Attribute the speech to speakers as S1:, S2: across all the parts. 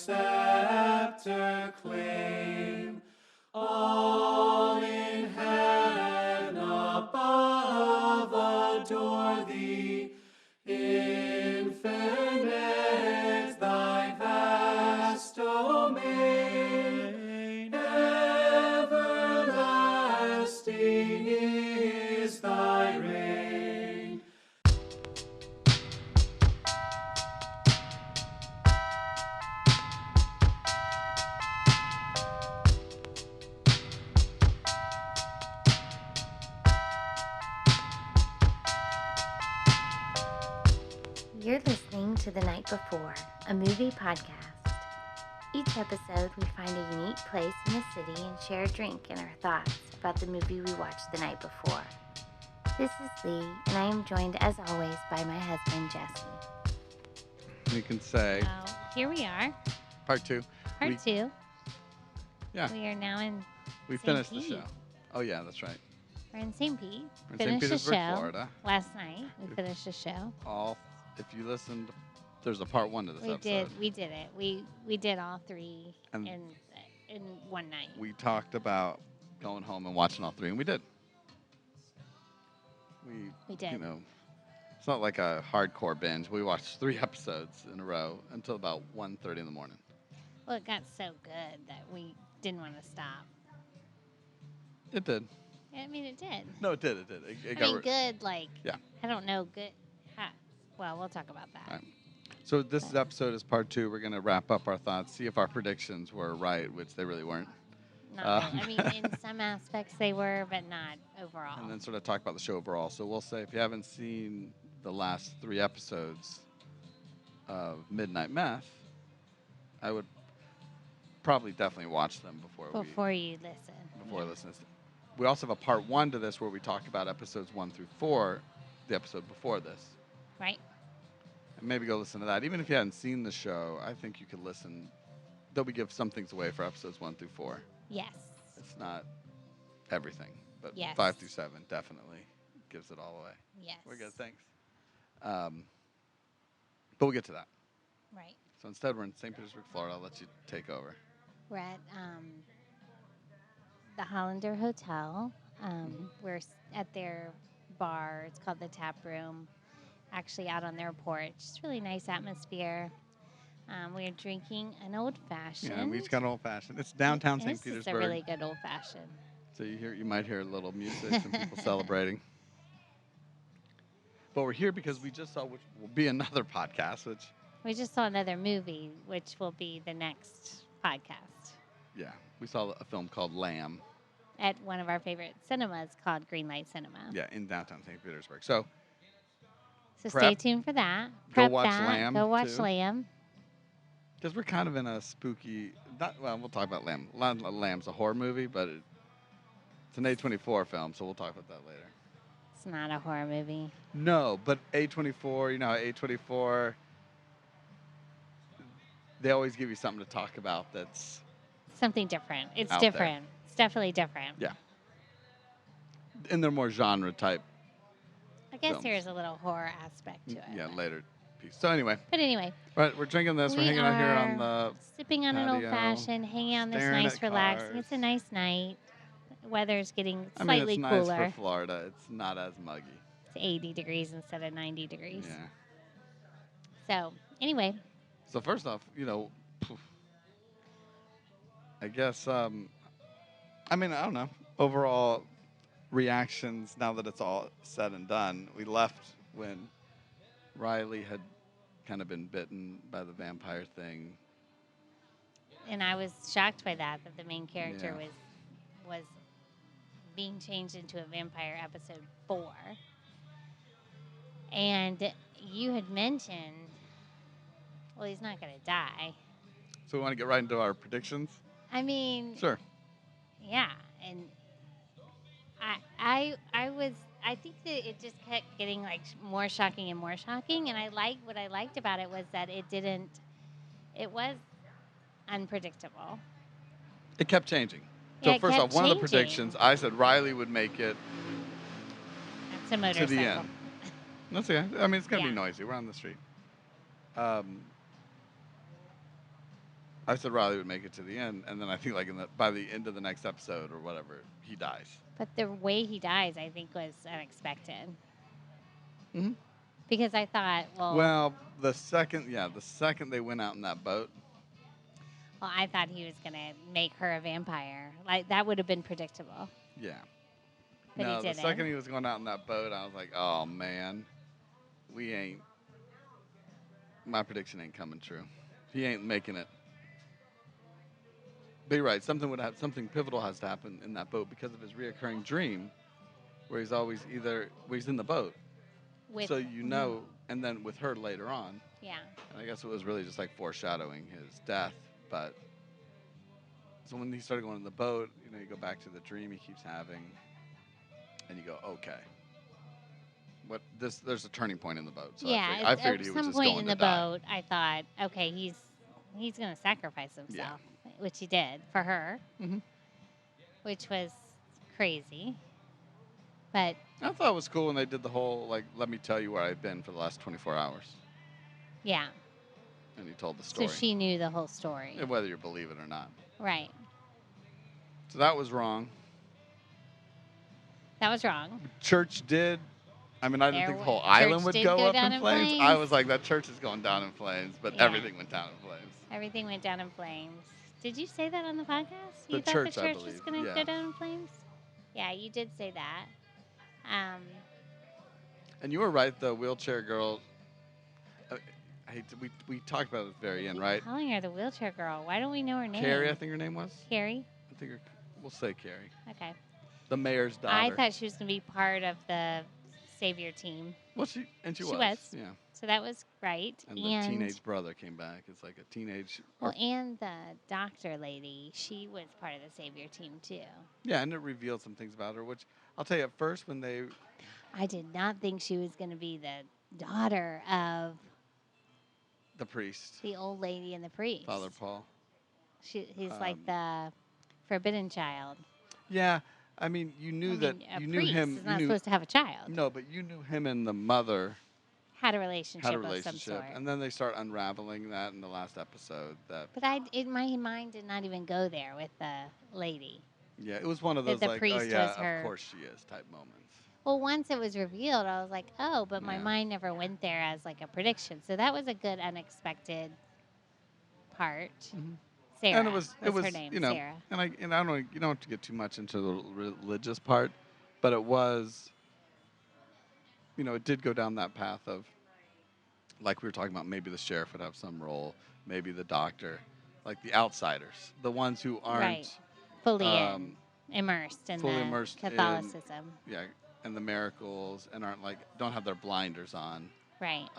S1: scepter claim. All in heaven above adore thee. Infinite thy vast domain, everlasting is thy reign.
S2: You're listening to The Night Before, a movie podcast. Each episode, we find a unique place in the city and share a drink and our thoughts about the movie we watched the night before. This is Lee, and I am joined, as always, by my husband, Jesse.
S3: We can say
S4: Here we are,
S3: part two.
S4: part two.
S3: Yeah.
S4: We are now in
S3: We
S4: St.
S3: finished the
S4: Pete.
S3: show. Oh, yeah, that's right.
S4: We're in St. Pete.
S3: We're in St.
S4: Finished the
S3: Petersburg,
S4: show
S3: Florida.
S4: last night. We finished the show.
S3: If you listened, there's a part one to this episode.
S4: We did it. We did all three
S3: And
S4: in one night.
S3: we talked about going home and watching all three, and we did.
S4: We did.
S3: You know, it's not like a hardcore binge. We watched 3 episodes in a row until about 1:30 in the morning.
S4: Well, it got so good that we didn't want to stop.
S3: It did.
S4: I mean, it did.
S3: No, it did. It did.
S4: Good. Like,
S3: Yeah.
S4: I don't know. Good. Well, we'll talk about that.
S3: All right. So this episode is part 2. We're going to wrap up our thoughts, see if our predictions were right, which they really weren't.
S4: Not really. I mean, in some aspects they were, but not overall.
S3: And then sort of talk about the show overall. So we'll say if you haven't seen the last 3 episodes of Midnight Meth, I would probably definitely watch them before
S4: you listen.
S3: you listen. We also have a part 1 to this where we talk about episodes 1 through 4, the episode before this.
S4: Right.
S3: And maybe go listen to that. Even if you hadn't seen the show, I think you could listen. Though we give some things away for episodes 1 through 4.
S4: Yes.
S3: It's not everything, but
S4: Yes.
S3: 5 through 7 definitely gives it all away.
S4: Yes.
S3: We're good, thanks. But we'll get to that.
S4: Right.
S3: So instead, we're in St. Petersburg, Florida. I'll let you take over.
S4: We're at the Hollander Hotel. We're at their bar. It's called the Tap Room. Actually, out on their porch. It's really nice atmosphere. We're drinking an old fashioned.
S3: Yeah, we each got an old fashioned. It's downtown St.
S4: This
S3: Petersburg.
S4: is a really good old fashioned.
S3: So you might hear a little music, some people celebrating. But we're here because we just saw, which will be another podcast, which.
S4: We just saw another movie, which will be the next podcast.
S3: Yeah, we saw a film called Lamb.
S4: At one of our favorite cinemas called Greenlight Cinema.
S3: Yeah, in downtown St. Petersburg. So
S4: stay tuned for that.
S3: Go watch Lamb.
S4: Go watch Lamb.
S3: Because we're kind of in a spooky. We'll talk about Lamb. Lamb's a horror movie, but it's an A24 film, so we'll talk about that later.
S4: It's not a horror movie.
S3: No, but A24, you know how A24, they always give you something to talk about that's
S4: something different. It's
S3: out
S4: different.
S3: there.
S4: It's definitely different.
S3: Yeah. And they're more genre type.
S4: I guess
S3: films.
S4: there's a little horror aspect to it.
S3: Yeah, later piece. So anyway.
S4: But anyway.
S3: Right, we're drinking this. We're hanging out here on the
S4: sipping on an
S3: patio,
S4: old fashioned, hanging out in this
S3: staring
S4: nice,
S3: at
S4: relaxing.
S3: cars.
S4: It's a nice night. The weather's getting
S3: I mean,
S4: slightly
S3: it's nice
S4: cooler.
S3: for Florida. It's not as muggy.
S4: It's 80 degrees instead of 90 degrees.
S3: Yeah.
S4: So, anyway.
S3: So first off, I guess, I don't know. Overall reactions, now that it's all said and done, we left when Riley had kind of been bitten by the vampire thing.
S4: And I was shocked by that the main character
S3: Yeah.
S4: was being changed into a vampire episode 4. And you had mentioned, well, he's not going to die.
S3: So we want to get right into our predictions?
S4: I mean,
S3: Sure.
S4: yeah, and I think that it just kept getting like more shocking and more shocking, and what I liked about it was that it was unpredictable.
S3: It kept changing.
S4: Yeah,
S3: So
S4: it
S3: first
S4: kept
S3: off, one of the
S4: changing.
S3: predictions, I said Riley would make it
S4: That's a motorcycle.
S3: to the end. That's okay. I mean, it's going to
S4: Yeah.
S3: be noisy. We're on the street. I said Riley would make it to the end, and then I think like by the end of the next episode or whatever, he dies.
S4: But the way he dies, I think, was unexpected.
S3: Mm-hmm.
S4: Because I thought,
S3: Well, the second they went out in that boat.
S4: well, I thought he was going to make her a vampire. Like, that would have been predictable.
S3: Yeah.
S4: But
S3: No,
S4: he
S3: the
S4: didn't.
S3: second he was going out in that boat, I was like, oh man, my prediction ain't coming true. He ain't making it. But you're right, something pivotal has to happen in that boat because of his reoccurring dream, where he's always he's in the boat. So and then with her later on.
S4: Yeah.
S3: And I guess it was really just like foreshadowing his death. But so when he started going in the boat, you go back to the dream he keeps having, and you go, okay. There's a turning point in the boat. So
S4: yeah,
S3: I figured he
S4: at
S3: was
S4: some
S3: just
S4: point
S3: going
S4: in
S3: to
S4: the
S3: die.
S4: boat, I thought, okay, he's going to sacrifice himself, which he did for her, which was crazy. But
S3: I thought it was cool when they did the whole, like, let me tell you where I've been for the last 24 hours.
S4: yeah,
S3: And he told the story.
S4: so she knew the whole story.
S3: Whether you believe it or not.
S4: Right.
S3: So that was wrong.
S4: That was wrong.
S3: Church did. I mean, I didn't think the whole island would go up in flames. I was like, that church is going down in flames, but everything went down in flames.
S4: Everything went down in flames. Did you say that on the podcast?
S3: The
S4: You thought
S3: church,
S4: the
S3: I
S4: church was
S3: believe,
S4: going to
S3: yeah.
S4: go down in flames? Yeah, you did say that.
S3: And you were right, the wheelchair girl. We talked about it at the very end, right?
S4: Calling her the wheelchair girl. Why don't we know her name?
S3: Carrie, I think her name was.
S4: Carrie?
S3: I think we'll say Carrie.
S4: Okay.
S3: The mayor's daughter.
S4: I thought she was going to be part of the Savior team.
S3: Well, she was. Yeah.
S4: So that was right.
S3: And the teenage brother came back. It's like a teenage.
S4: Well, and the doctor lady, she was part of the Savior team too.
S3: Yeah, and it revealed some things about her, which I'll tell you at first when they.
S4: I did not think she was going to be the daughter of
S3: the priest.
S4: The old lady and the priest.
S3: Father Paul.
S4: He's like the forbidden child.
S3: Yeah. I mean, you knew you knew him.
S4: Is not supposed to have a child.
S3: No, but you knew him and the mother
S4: had a relationship of some sort.
S3: And then they start unraveling that in the last episode. But
S4: my mind did not even go there with the lady.
S3: Yeah, it was one of those
S4: the
S3: like,
S4: priest
S3: oh yeah,
S4: was her.
S3: Of course she is type moments.
S4: Well, once it was revealed, I was like, oh, but my mind never went there as like a prediction. So that was a good unexpected part.
S3: Mm-hmm.
S4: Sarah.
S3: And it was
S4: her name, Sarah.
S3: And I don't you don't have to get too much into the religious part, but it was it did go down that path of like we were talking about, maybe the sheriff would have some role, maybe the doctor, like the outsiders, the ones who aren't
S4: fully immersed in Catholicism.
S3: And the miracles, and don't have their blinders on.
S4: Right.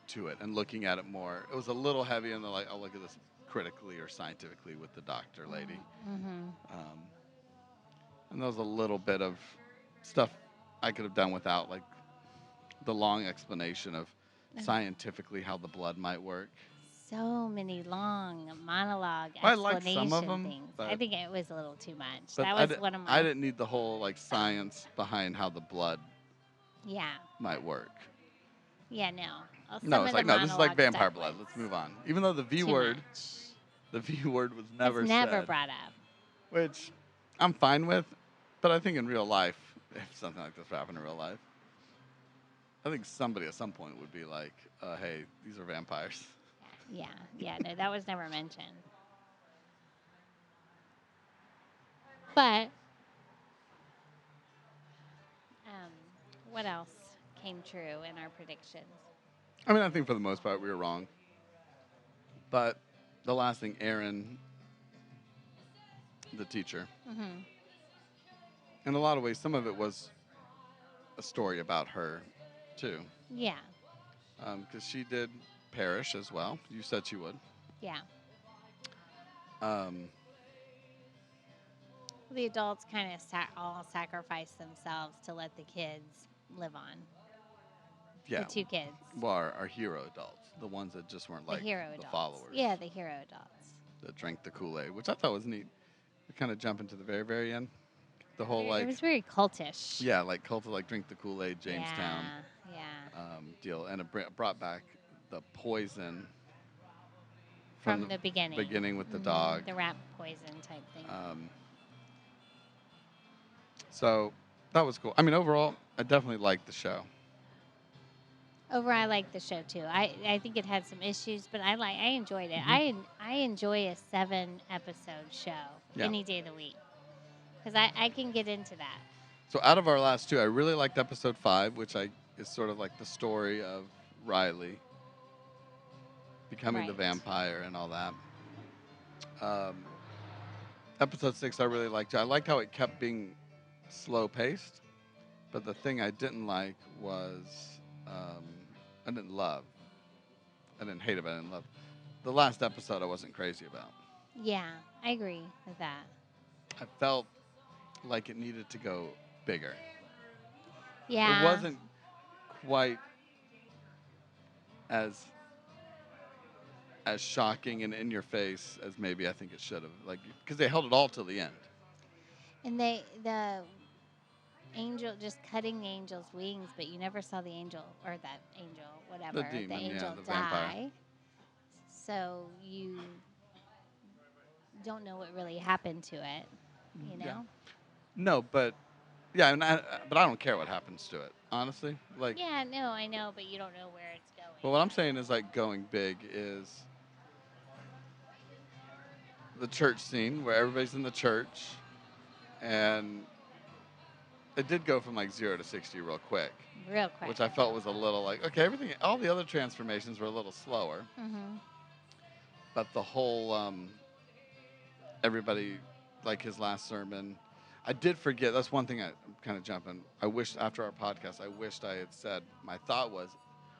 S3: To it and looking at it more. It was a little heavy in the I'll look at this critically or scientifically with the doctor lady.
S4: Mm-hmm.
S3: And there was a little bit of stuff I could have done without, like the long explanation of scientifically how the blood might work.
S4: So many long monologue
S3: explanation some of them,
S4: things. I think it was a little too much.
S3: But
S4: that was one of my.
S3: I didn't need the whole science behind how the blood. Might work.
S4: Yeah, no.
S3: No, it's like, no, this is like vampire blood. Let's move on. Even though the V word was never
S4: brought up.
S3: Which I'm fine with, but I think in real life, if something like this happened in real life, I think somebody at some point would be like, hey, these are vampires.
S4: Yeah, no, that was never mentioned. But, what else came true in our predictions?
S3: I mean, I think for the most part we were wrong. But the last thing, Erin, the teacher, in a lot of ways, some of it was a story about her, too.
S4: Yeah.
S3: Because she did perish as well. You said she would.
S4: Yeah. The adults kind of all sacrificed themselves to let the kids live on.
S3: Yeah.
S4: The two kids.
S3: Well, our hero adults. The ones that just weren't like the followers.
S4: Yeah, the hero adults.
S3: That drank the Kool-Aid, which I thought was neat. We kind of jump into the very, very end. The whole
S4: It was very cultish.
S3: Yeah, like cult of drink the Kool-Aid, Jamestown.
S4: Yeah.
S3: Deal. And it brought back the poison
S4: from the beginning.
S3: Beginning with the dog.
S4: The rat poison type thing.
S3: So that was cool. I mean, overall, I definitely liked the show.
S4: Overall, I like the show too. I think it had some issues, but I enjoyed it. I enjoy a 7-episode show any day of the week because I can get into that.
S3: So out of our last 2, I really liked episode 5, which is sort of like the story of Riley becoming the vampire and all that. Episode 6, I really liked. I liked how it kept being slow paced, but the thing I didn't like was I didn't hate it, but I didn't love. The last episode I wasn't crazy about.
S4: Yeah, I agree with that.
S3: I felt like it needed to go bigger.
S4: Yeah.
S3: It wasn't quite as shocking and in your face as maybe I think it should have. Like, because they held it all till the end.
S4: And the angel just cutting the angel's wings, but you never saw the angel or that angel, whatever,
S3: The demon,
S4: angel
S3: the
S4: die.
S3: vampire.
S4: So you don't know what really happened to it, you know?
S3: Yeah. No, but yeah, but I don't care what happens to it, honestly. Like,
S4: yeah, no, I know, but you don't know where it's going.
S3: Well, what I'm saying is like going big is the church scene where everybody's in the church, and it did go from like 0 to 60 real quick.
S4: Real quick.
S3: Which I felt was a little like, okay, all the other transformations were a little slower.
S4: Mm-hmm.
S3: But the whole, everybody, like his last sermon, I did forget, that's one thing I'm kind of jumping. I wish, after our podcast, I wished I had said, my thought was,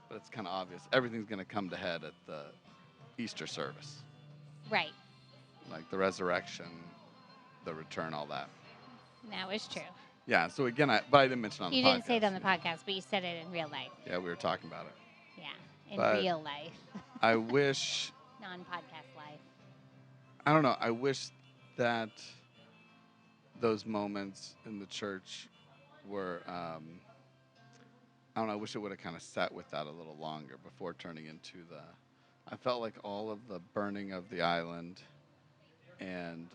S3: but it's kind of obvious, everything's going to come to head at the Easter service.
S4: Right.
S3: Like the resurrection, the return, all that.
S4: That was true.
S3: Yeah, so again, but I didn't mention it on the podcast.
S4: You didn't say it on the podcast, but you said it in real life.
S3: Yeah, we were talking about it.
S4: Yeah, in
S3: But
S4: real life.
S3: I wish...
S4: Non-podcast life.
S3: I don't know. I wish that those moments in the church were... I don't know. I wish it would have kind of sat with that a little longer before turning into the... I felt like all of the burning of the island and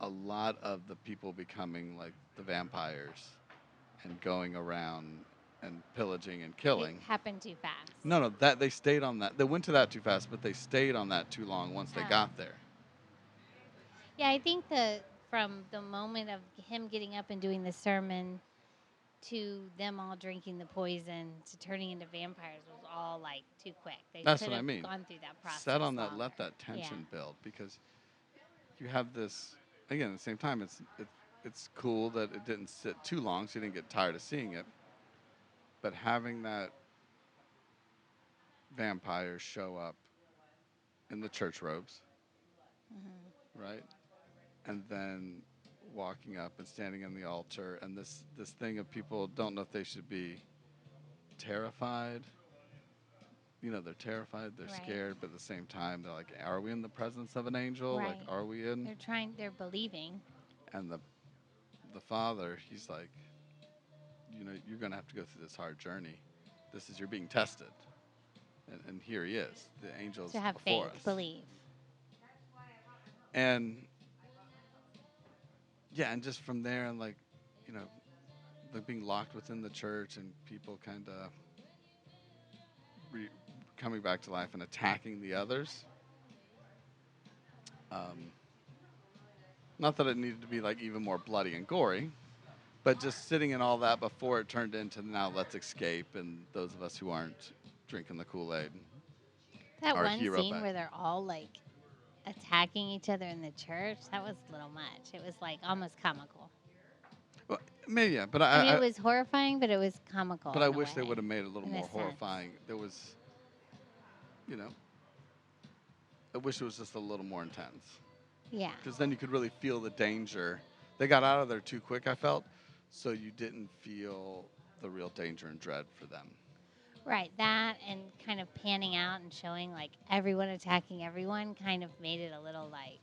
S3: a lot of the people becoming like the vampires and going around and pillaging and killing.
S4: It happened too fast.
S3: No, that they stayed on that. They went to that too fast, but they stayed on that too long once they got there.
S4: Yeah, I think from the moment of him getting up and doing the sermon to them all drinking the poison to turning into vampires was all like too quick. They
S3: That's
S4: could
S3: what I
S4: have
S3: mean.
S4: gone through that process.
S3: Set on that,
S4: longer.
S3: let that tension build, because you have this. Again, at the same time, it's cool that it didn't sit too long, so you didn't get tired of seeing it. But having that vampire show up in the church robes, right, and then walking up and standing on the altar, and this thing of people don't know if they should be terrified. You know, they're terrified, they're scared, but at the same time, they're like, are we in the presence of an angel?
S4: Right.
S3: Like, are we in?
S4: They're believing.
S3: And the father, he's like, you know, you're going to have to go through this hard journey. You're being tested. And here he is, the angels
S4: To have
S3: before
S4: faith,
S3: us.
S4: believe.
S3: And, yeah, and just from there, and like, you know, like being locked within the church and people kind of coming back to life and attacking the others. Not that it needed to be like even more bloody and gory, but just sitting in all that before it turned into now let's escape, and those of us who aren't drinking the Kool-Aid.
S4: That
S3: our
S4: one
S3: hero
S4: scene
S3: back.
S4: where they're all like attacking each other in the church, that was a little much. It was like almost comical.
S3: Well, maybe, yeah, but
S4: I mean, it was horrifying, but it was comical.
S3: But I
S4: in a
S3: wish they
S4: way,
S3: would have made it a little
S4: in
S3: more
S4: sense.
S3: horrifying. There was, you know, I wish it was just a little more intense.
S4: Yeah.
S3: Because then you could really feel the danger. They got out of there too quick, I felt, so you didn't feel the real danger and dread for them.
S4: Right, that and kind of panning out and showing like everyone attacking everyone kind of made it a little like,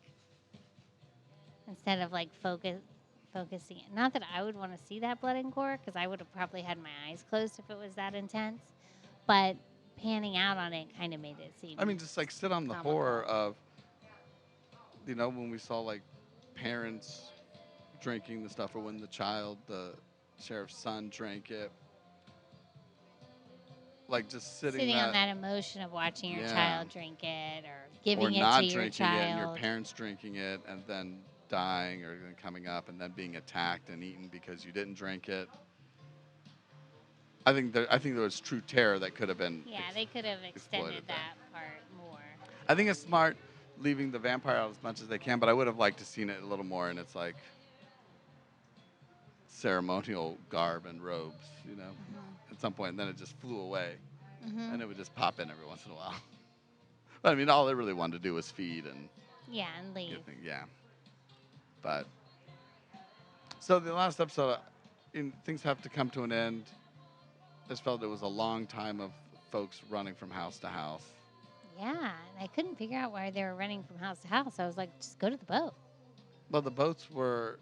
S4: instead of like focusing. Not that I would want to see that blood and gore, because I would have probably had my eyes closed if it was that intense. But panning out on it kind of made it seem.
S3: I mean, just like sit on the
S4: comical.
S3: horror of, when we saw like parents drinking the stuff, or when the sheriff's son drank it, like just
S4: Sitting on that emotion of watching your
S3: Yeah.
S4: child drink it or
S3: or
S4: giving it
S3: not
S4: to your
S3: drinking it, and your
S4: child.
S3: parents drinking it, and then dying, or then coming up and then being attacked and eaten because you didn't drink it. I think there was true terror that could have been.
S4: Yeah, they could have extended
S3: exploited that.
S4: that part more.
S3: I think it's smart leaving the vampire out as much as they can, but I would have liked to seen it a little more in its like ceremonial garb and robes, at some point, and then it just flew away, and it would just pop in every once in a while. But I mean, all it really wanted to do was feed and
S4: Yeah, and leave.
S3: get things, yeah. But so the last episode, things have to come to an end. I just felt it was a long time of folks running from house to house.
S4: Yeah, and I couldn't figure out why they were running from house to house. I was like, just go to the boat.
S3: Well, the boats were,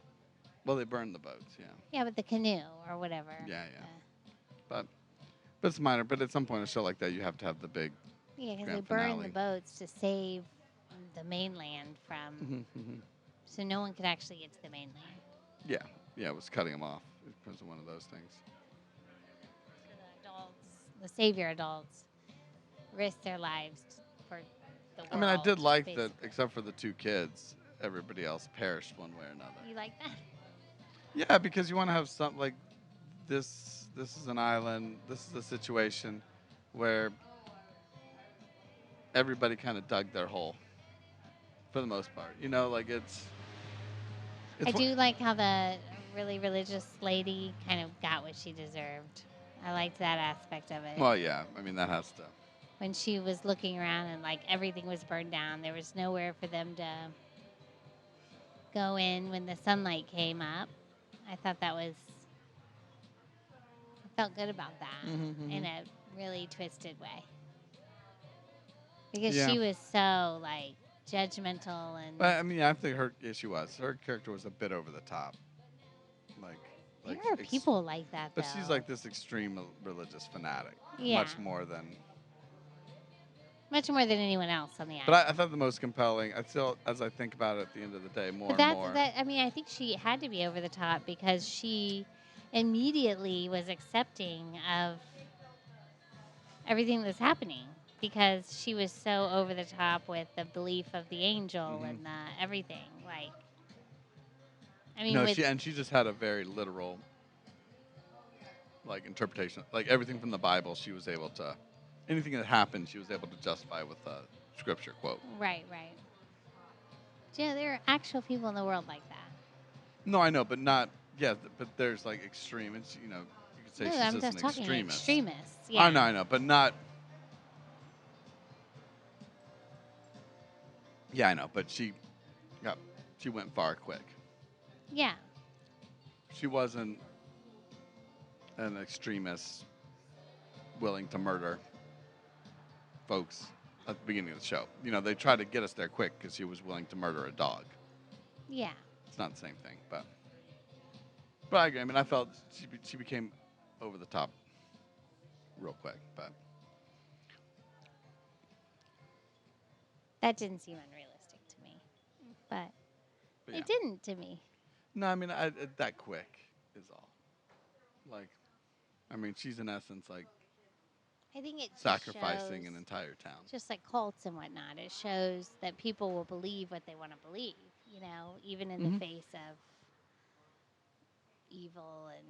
S3: they burned the boats, yeah.
S4: Yeah, but the canoe or whatever.
S3: Yeah. But it's minor. But at some point in a show like that, you have to have the big.
S4: Yeah, because they
S3: grand
S4: burned
S3: finale.
S4: the boats to save the mainland from, so no one could actually get to the mainland.
S3: Yeah, it was cutting them off. It was one of those things.
S4: So the adults, the savior adults, risked their lives for the world.
S3: I mean, I did like that,
S4: basically.
S3: except for the two kids, everybody else perished one way or another.
S4: You like that?
S3: Yeah, because you want to have something like this. This is an island. This is a situation where everybody kind of dug their hole, for the most part. Like it's
S4: I do like how the really religious lady kind of got what she deserved. I liked that aspect of it.
S3: Well, yeah. I mean, that has to.
S4: When she was looking around and like everything was burned down, there was nowhere for them to go in when the sunlight came up. I thought that was. I felt good about that in a really twisted way. Because she was so like judgmental and.
S3: But I mean, I think her character was a bit over the top.
S4: There are people like that, though.
S3: But she's like this extreme religious fanatic.
S4: Yeah.
S3: Much more than
S4: anyone else on the island.
S3: But I thought the most compelling, I still, as I think about it at the end of the day, more and more.
S4: I mean, I think she had to be over the top because she immediately was accepting of everything that was happening because she was so over the top with the belief of the angel and everything. Like, I mean,
S3: she just had a very literal, like, interpretation. Like, everything from the Bible, she was able to, anything that happened, she was able to justify with a scripture quote.
S4: Right. Yeah, there are actual people in the world like that.
S3: No, I know, but not, but there's, like, extreme, it's, you could say
S4: I'm
S3: she's
S4: just
S3: an
S4: talking
S3: extremist.
S4: extremists. Yeah.
S3: I know, but not. Yeah, I know, but she went far quick.
S4: Yeah.
S3: She wasn't an extremist willing to murder folks at the beginning of the show. They tried to get us there quick because she was willing to murder a dog.
S4: Yeah.
S3: It's not the same thing, but I agree. I mean, I felt she became over the top real quick, but
S4: That didn't seem unrealistic to me. But
S3: yeah.
S4: it didn't to me.
S3: No, I mean, that quick is all. Like, I mean, she's in essence like
S4: I think it
S3: sacrificing
S4: shows,
S3: an entire town.
S4: just like cults and whatnot. It shows that people will believe what they want to believe, even in the face of evil and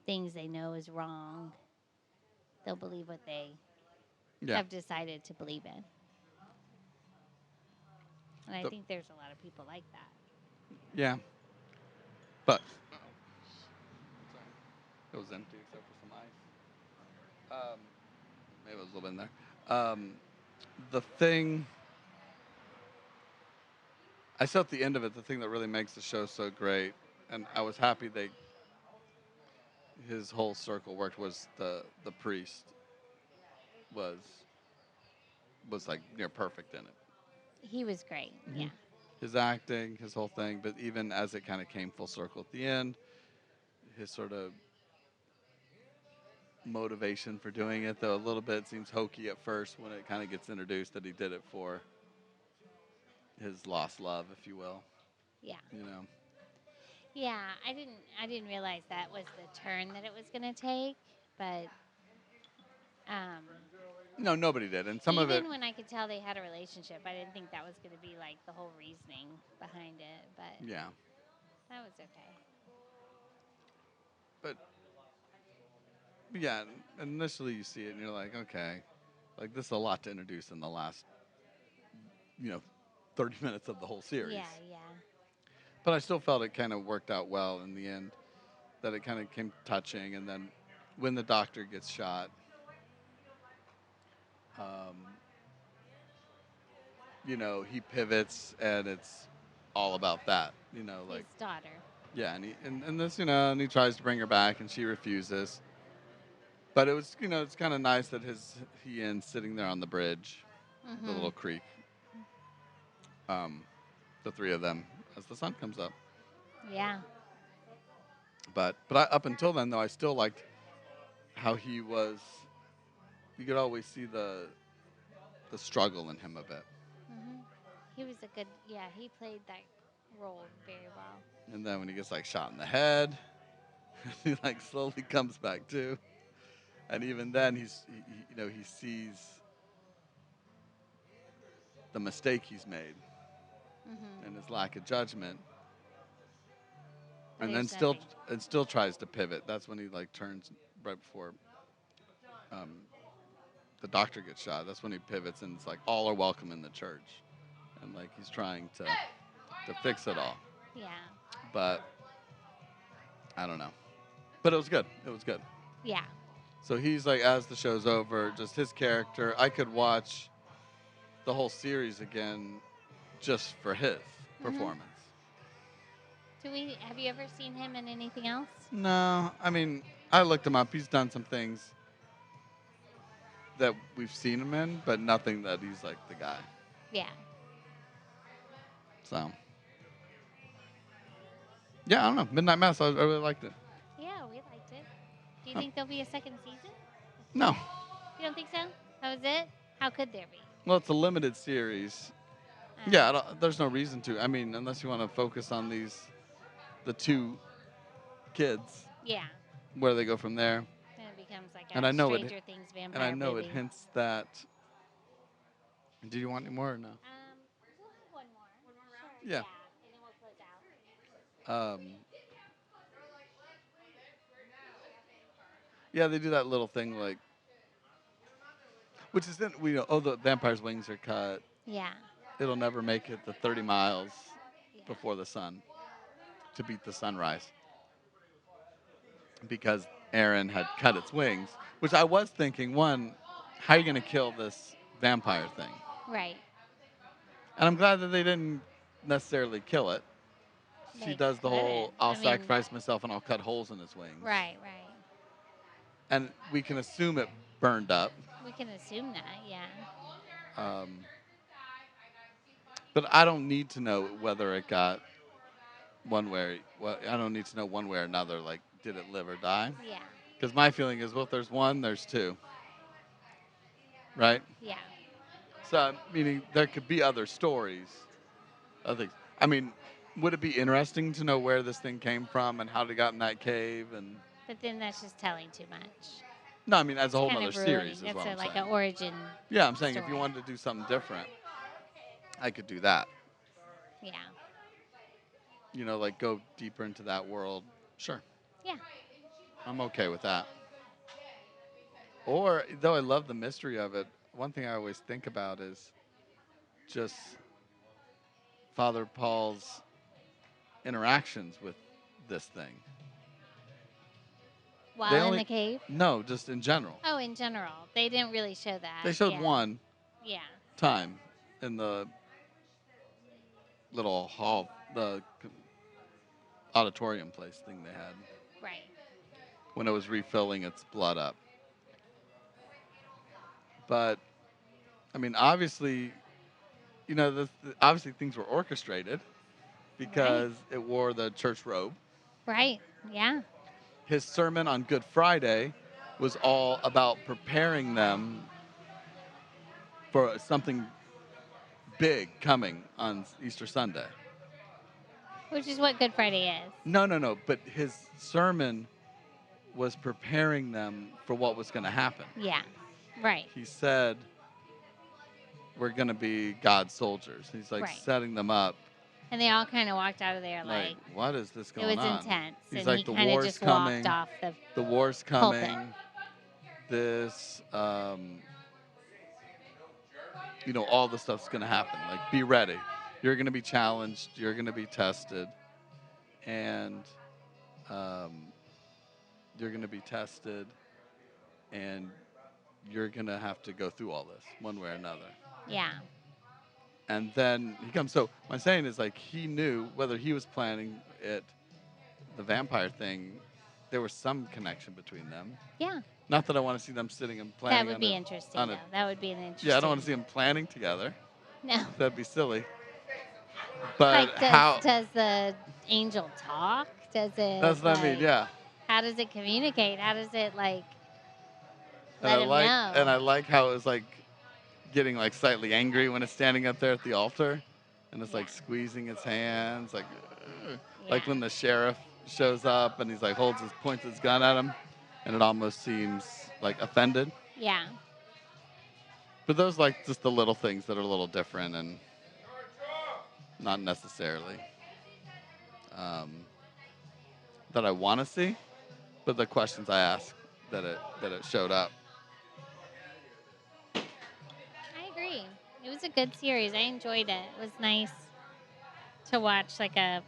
S4: things they know is wrong. They'll believe what they have decided to believe in. And I think there's a lot of people like that.
S3: Yeah. But it was empty except for some ice. Maybe it was a little bit in there. The thing, I saw at the end of it, the thing that really makes the show so great, and I was happy his whole circle worked, was the priest was like near perfect in it.
S4: He was great, yeah.
S3: His acting, his whole thing, but even as it kind of came full circle at the end, his sort of motivation for doing it, though a little bit seems hokey at first when it kind of gets introduced that he did it for his lost love, if you will.
S4: Yeah.
S3: You know.
S4: Yeah, I didn't realize that was the turn that it was going to take, but um
S3: No, nobody did, and some of it.
S4: even when I could tell they had a relationship, I didn't think that was going to be like the whole reasoning behind it, but
S3: Yeah,
S4: that was okay.
S3: but yeah, initially you see it and you're like, okay, like this is a lot to introduce in the last, you know, 30 minutes of the whole series.
S4: Yeah, yeah.
S3: But I still felt it kind of worked out well in the end, that it kind of came touching, and then when the doctor gets shot, um, you know, he pivots and it's all about that, you know, like,
S4: His daughter.
S3: yeah, and this, you know, and he tries to bring her back and she refuses. But it was, you know, it's kind of nice that he ends sitting there on the bridge, the little creek, the three of them as the sun comes up.
S4: Yeah.
S3: But up until then, though, I still liked how he was. You could always see the struggle in him a bit.
S4: He was a good, yeah, he played that role very well.
S3: And then when he gets like shot in the head, he like slowly comes back too. And even then, he you know, he sees the mistake he's made and his lack of judgment,
S4: But
S3: and then
S4: there's nothing.
S3: still tries to pivot. That's when he like turns right before um, the doctor gets shot. That's when he pivots, and it's like all are welcome in the church, and like he's trying to fix it all.
S4: Yeah.
S3: But I don't know. But it was good. It was good.
S4: Yeah.
S3: So he's like, as the show's over, just his character. I could watch the whole series again just for his performance.
S4: Have you ever seen him in anything else?
S3: No, I mean, I looked him up. He's done some things that we've seen him in, but nothing that he's like the guy.
S4: Yeah.
S3: So, yeah, I don't know. Midnight Mass, I really liked it.
S4: Yeah, we liked it. Do you think there'll be a second season?
S3: No.
S4: You don't think so? That was it? How could there be?
S3: Well, it's a limited series. Yeah, there's no reason to. I mean, unless you want to focus on the two kids.
S4: Yeah.
S3: Where they go from there.
S4: Then it becomes like
S3: And
S4: a
S3: I know
S4: Stranger Things vampire
S3: And I know
S4: movie.
S3: it hints that. Do you want any more or no?
S4: We'll have one more. Sure.
S3: Yeah.
S4: And then we'll close out.
S3: Yeah, they do that little thing like, which is then we know. Oh, the vampire's wings are cut.
S4: Yeah.
S3: It'll never make it the 30 miles before the sun to beat the sunrise because Aaron had cut its wings. Which I was thinking, one, how are you going to kill this vampire thing?
S4: Right.
S3: And I'm glad that they didn't necessarily kill it. She
S4: They
S3: does the whole,
S4: could.
S3: I'll
S4: I mean-
S3: sacrifice myself and I'll cut holes in his wings.
S4: Right.
S3: And we can assume it burned up.
S4: We can assume that, yeah.
S3: But I don't need to know whether it got one way. Well, I don't need to know one way or another. Like, did it live or die?
S4: Yeah.
S3: Because my feeling is, well, if there's one, there's two. Right?
S4: Yeah.
S3: So, meaning there could be other stories. I mean, would it be interesting to know where this thing came from and how it got in that cave? And
S4: But then that's just telling too much.
S3: no, I mean, as a whole
S4: Kind
S3: other
S4: of
S3: series is
S4: ruining.
S3: what I'm
S4: It's like
S3: saying.
S4: an origin.
S3: Yeah, I'm saying if you
S4: story.
S3: wanted to do something different, I could do that.
S4: Yeah.
S3: You know, like go deeper into that world. Sure.
S4: Yeah.
S3: I'm okay with that. Or, though I love the mystery of it, one thing I always think about is just Father Paul's interactions with this thing.
S4: While in the cave?
S3: No, just in general.
S4: Oh, in general. They didn't really show that.
S3: They showed
S4: yeah.
S3: one
S4: Yeah.
S3: time in the little hall, the auditorium place thing they had
S4: Right.
S3: when it was refilling its blood up. But, I mean, obviously, you know, obviously things were orchestrated because it wore the church robe.
S4: Right. Yeah.
S3: His sermon on Good Friday was all about preparing them for something big coming on Easter Sunday.
S4: Which is what Good Friday is.
S3: No. But his sermon was preparing them for what was going to happen.
S4: Yeah. Right.
S3: He said, we're going to be God's soldiers. He's like
S4: Right.
S3: setting them up.
S4: And they all kind of walked out of there
S3: Like, what is this going on?
S4: it was intense.
S3: He's
S4: and
S3: like,
S4: he
S3: the
S4: kind of
S3: war's
S4: just
S3: coming.
S4: walked off
S3: The war's
S4: pulpit.
S3: coming. This, all the stuff's going to happen. Like, be ready. You're going to be challenged. You're going to be tested. And you're going to be tested. And you're going to have to go through all this one way or another.
S4: Yeah.
S3: And then he comes. So what I'm saying is, like, he knew whether he was planning it, the vampire thing, there was some connection between them.
S4: Yeah.
S3: Not that I want to see them sitting and planning.
S4: That would be interesting, though. That would be an interesting.
S3: Yeah, I don't want to see them planning together.
S4: No.
S3: That'd be silly. But
S4: like, does the angel talk? Does it?
S3: That's what I mean. Yeah.
S4: How does it communicate? How does it let him know?
S3: And I like how it's like getting like slightly angry when it's standing up there at the altar, and it's like squeezing its hands, like when the sheriff shows up and he's like points his gun at him, and it almost seems like offended.
S4: Yeah.
S3: But those like just the little things that are a little different and not necessarily that I want to see, but the questions I ask that it showed up.
S4: I agree. It was a good series. I enjoyed it. It was nice to watch like a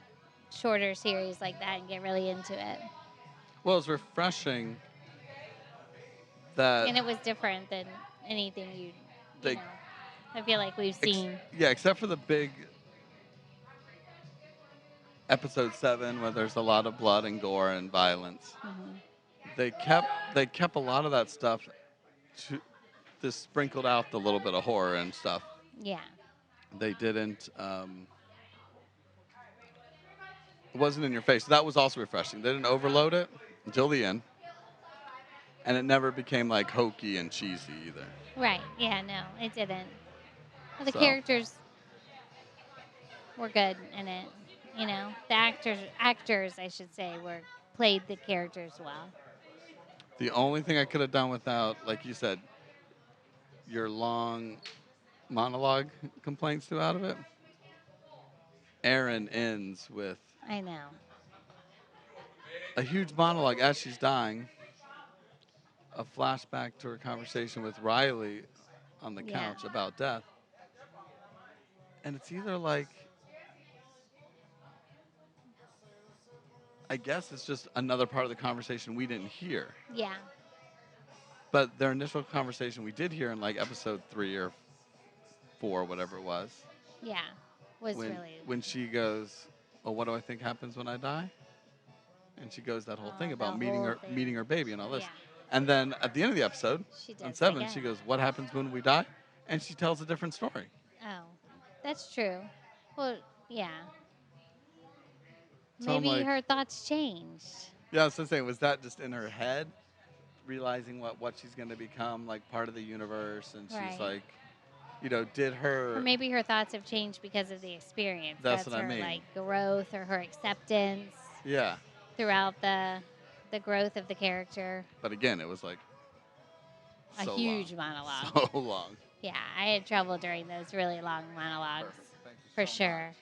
S4: shorter series like that and get really into it.
S3: Well, it's refreshing that...
S4: And it was different than anything you know, I feel like we've seen.
S3: Except for the big episode 7 where there's a lot of blood and gore and violence.
S4: Mm-hmm.
S3: They kept a lot of that stuff to sprinkled out the little bit of horror and stuff.
S4: Yeah.
S3: They didn't... it wasn't in your face. That was also refreshing. They didn't overload it until the end. And it never became like hokey and cheesy either.
S4: Right. Yeah, no, it didn't. Well, the characters were good in it. You know, the actors, I should say, played the characters well.
S3: The only thing I could have done without, like you said, your long monologue complaints through out of it. Erin ends with...
S4: I know.
S3: A huge monologue as she's dying. A flashback to her conversation with Riley on the couch about death. And it's either like... I guess it's just another part of the conversation we didn't hear.
S4: Yeah.
S3: But their initial conversation we did hear in like episode 3 or 4, whatever it was.
S4: Yeah.
S3: When she goes, "Oh, what do I think happens when I die?" And she goes that whole thing about meeting her baby and all this.
S4: Yeah.
S3: And then at the end of the episode, on 7, she goes, "What happens when we die?" And she tells a different story.
S4: Oh, that's true. Well, yeah.
S3: So
S4: maybe her thoughts changed.
S3: Yeah, I was saying, was that just in her head, realizing what she's going to become, like part of the universe, and she's like, did her...
S4: Or maybe her thoughts have changed because of the experience.
S3: That's what I mean.
S4: Her, like, growth or her acceptance.
S3: Yeah.
S4: Throughout the growth of the character.
S3: But again, it was like
S4: a huge monologue.
S3: So long.
S4: Yeah, I had trouble during those really long monologues.
S3: Perfect. Thank you
S4: for
S3: so
S4: sure.
S3: much.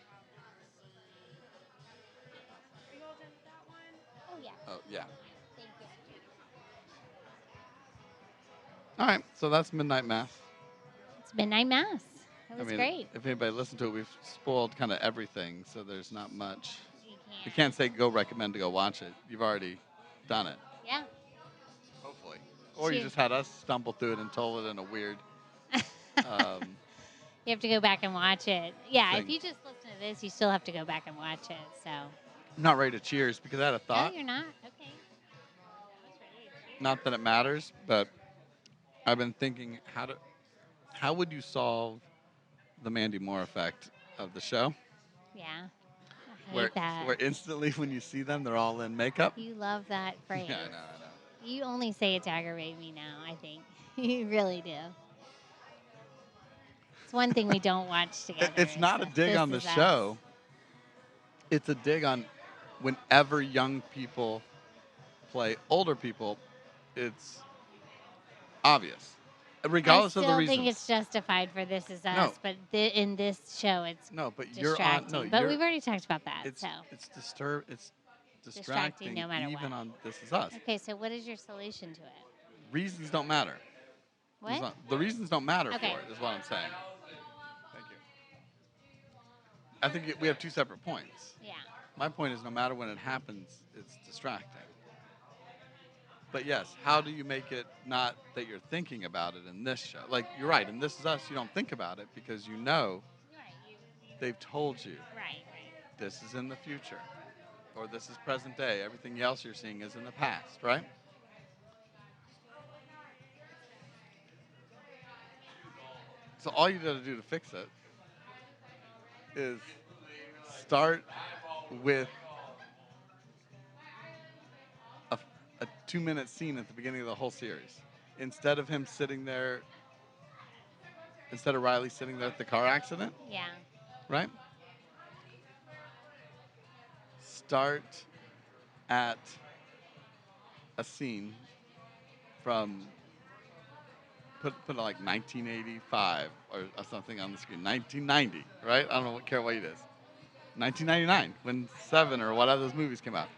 S4: Oh, yeah.
S3: Oh, yeah.
S4: Thank you.
S3: All right, so that's Midnight Mass.
S4: It's Midnight Mass. It was great.
S3: If anybody listened to it, we've spoiled kind of everything, so there's not much.
S4: You
S3: You can't say recommend to go watch it. You've already done it.
S4: Yeah.
S3: Hopefully. Or you just had us stumble through it and told it in a weird...
S4: you have to go back and watch it. Yeah,
S3: thing.
S4: if you just listen to this, you still have to go back and watch it. So.
S3: I'm not ready to cheers because I had a thought.
S4: No, you're not. Okay.
S3: Not that it matters, but I've been thinking how would you solve the Mandy Moore effect of the show?
S4: Yeah. I hate that.
S3: Where instantly when you see them, they're all in makeup.
S4: You love that phrase.
S3: Yeah, I know.
S4: You only say it to aggravate me now, I think. You really do. It's one thing we don't watch together.
S3: It's not a dig
S4: This
S3: on the
S4: Is Us.
S3: show. It's a dig on whenever young people play older people, it's obvious, regardless of the
S4: I still
S3: reasons.
S4: think it's justified for This Is Us,
S3: No.
S4: but in this show, it's
S3: No, but
S4: distracting.
S3: you're on. No,
S4: but we've already talked about that.
S3: It's
S4: so
S3: it's distracting
S4: no matter
S3: even
S4: what.
S3: on This Is Us.
S4: Okay, so what is your solution to it?
S3: Reasons don't matter.
S4: What?
S3: The reasons don't matter
S4: Okay.
S3: for it, is what I'm saying. Thank you. I think we have two separate points.
S4: Yeah.
S3: My point is no matter when it happens, it's distracting. But yes, how do you make it not that you're thinking about it in this show? Like, you're right, in This Is Us, you don't think about it because you know they've told you
S4: Right.
S3: this is in the future or this is present day. Everything else you're seeing is in the past, right? So all you got to do to fix it is start with a 2-minute scene at the beginning of the whole series. Instead of Riley sitting there at the car accident,
S4: Yeah.
S3: right? Start at a scene from put like 1985 or something on the screen. 1990, right? I don't care what it is. 1999, when Seven or what other those movies came out.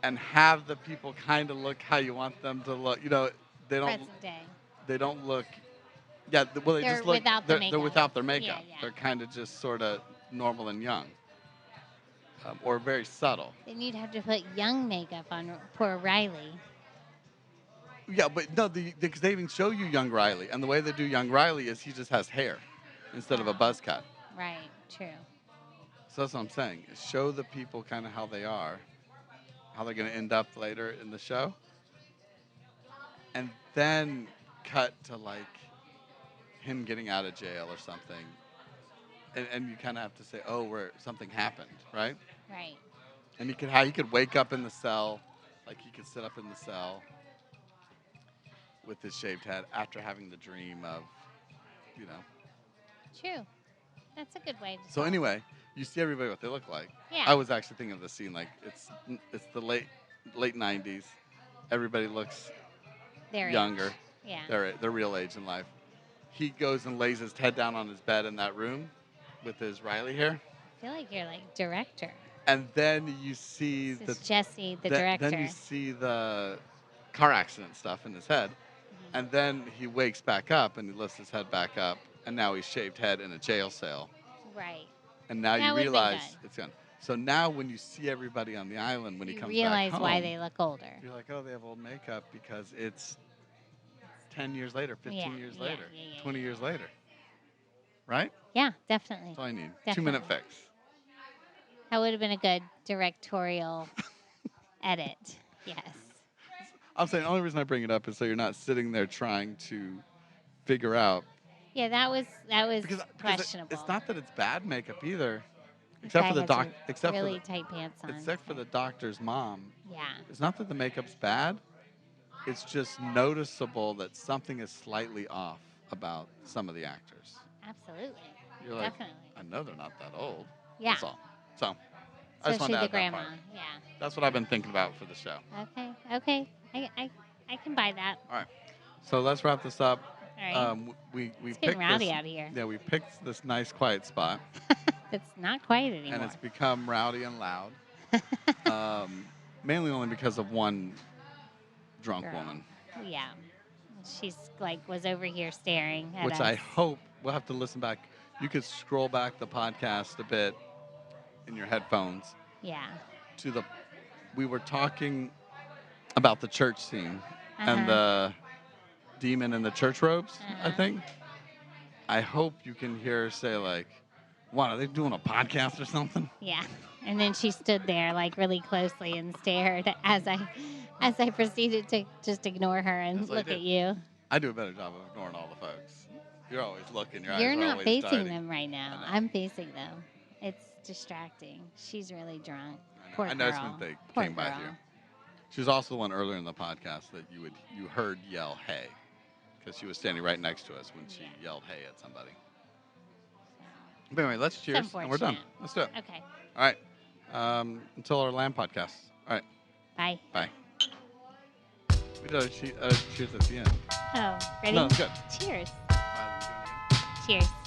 S3: And have the people kind of look how you want them to look. You know, they don't.
S4: Present day.
S3: They don't look. Yeah, well, they
S4: They're
S3: just look.
S4: without the
S3: They're
S4: makeup.
S3: without their makeup.
S4: Yeah.
S3: They're kind of just sort of normal and young, or very subtle.
S4: Then you'd have to put young makeup on poor Riley.
S3: Yeah, but no, because they even show you young Riley, and the way they do young Riley is he just has hair instead of a buzz cut.
S4: Right. True.
S3: So that's what I'm saying. Is show the people kind of how they are, how they're going to end up later in the show, and then cut to like him getting out of jail or something, and you kind of have to say, oh, where something happened, right?
S4: Right.
S3: And he could wake up in the cell, like he could sit up in the cell with his shaved head after having the dream of, you know.
S4: True. That's a good way to.
S3: So anyway, you see everybody what they look like.
S4: Yeah.
S3: I was actually thinking of the scene like it's the late 90s. Everybody looks
S4: Their age.
S3: younger.
S4: Yeah.
S3: Their real age in life. He goes and lays his head down on his bed in that room with his Riley hair.
S4: I feel like you're like director.
S3: And then you see
S4: This is Jesse, the director.
S3: Then you see the car accident stuff in his head.
S4: Mm-hmm.
S3: And then he wakes back up and he lifts his head back up. And now he's shaved head in a jail cell.
S4: Right.
S3: And now
S4: That
S3: you
S4: would've been
S3: realize
S4: good.
S3: it's gone. So now when you see everybody on the island, when he
S4: You
S3: comes
S4: realize
S3: back home,
S4: why they look older.
S3: you're like, oh, they have old makeup because it's 10 years later, 15 years
S4: yeah,
S3: later,
S4: yeah,
S3: 20 years later. Right?
S4: Yeah, definitely.
S3: That's all I need.
S4: Definitely.
S3: 2-minute fix.
S4: That would have been a good directorial edit. Yes.
S3: I'm saying the only reason I bring it up is so you're not sitting there trying to figure out.
S4: Yeah, that was
S3: Because
S4: questionable.
S3: it's not that it's bad makeup either.
S4: This
S3: Except
S4: guy
S3: for the
S4: had
S3: doc.
S4: some
S3: Except
S4: really
S3: for
S4: tight pants on.
S3: except for the doctor's mom.
S4: Yeah.
S3: It's not that the makeup's bad. It's just noticeable that something is slightly off about some of the actors.
S4: Absolutely.
S3: You're like,
S4: Definitely.
S3: I know they're not that old.
S4: Yeah.
S3: That's all. So, I just wanted
S4: Especially
S3: to
S4: the
S3: add that
S4: grandma.
S3: part.
S4: Yeah.
S3: That's what I've been thinking about for the show.
S4: Okay. I can buy that.
S3: All right. So let's wrap this up.
S4: All right.
S3: We
S4: It's
S3: picked
S4: getting rowdy
S3: this,
S4: out here.
S3: Yeah, we picked this nice quiet spot,
S4: It's not quiet anymore.
S3: and it's become rowdy and loud. Mainly only because of one drunk
S4: Girl.
S3: woman,
S4: Yeah. She's like was over here staring at
S3: which
S4: us.
S3: I hope we'll have to listen back. You could scroll back the podcast a bit in your headphones
S4: Yeah.
S3: to we were talking about the church scene and the demon in the church robes, I think. I hope you can hear her say like, what, are they doing a podcast or something?
S4: Yeah. And then she stood there like really closely and stared as I proceeded to just ignore her and
S3: That's what I
S4: look
S3: did.
S4: at you.
S3: I do a better job of ignoring all the folks. You're always looking. Your eyes
S4: You're
S3: are
S4: not
S3: always
S4: facing
S3: darting.
S4: them right now.
S3: I know.
S4: I'm facing them. It's distracting. She's really drunk. Poor
S3: I
S4: girl.
S3: noticed when they
S4: Poor
S3: came by
S4: girl.
S3: here. She was also the one earlier in the podcast that you heard yell "Hey," because she was standing right next to us when she yelled "Hey" at somebody. But anyway, let's cheers, and we're done. Let's do it.
S4: Okay.
S3: All right. Until our lamb podcast. All right.
S4: Bye.
S3: Bye. We did a cheers at the end.
S4: Oh, ready?
S3: No, it's good.
S4: Cheers.
S3: All right, let me do it again.
S4: Cheers.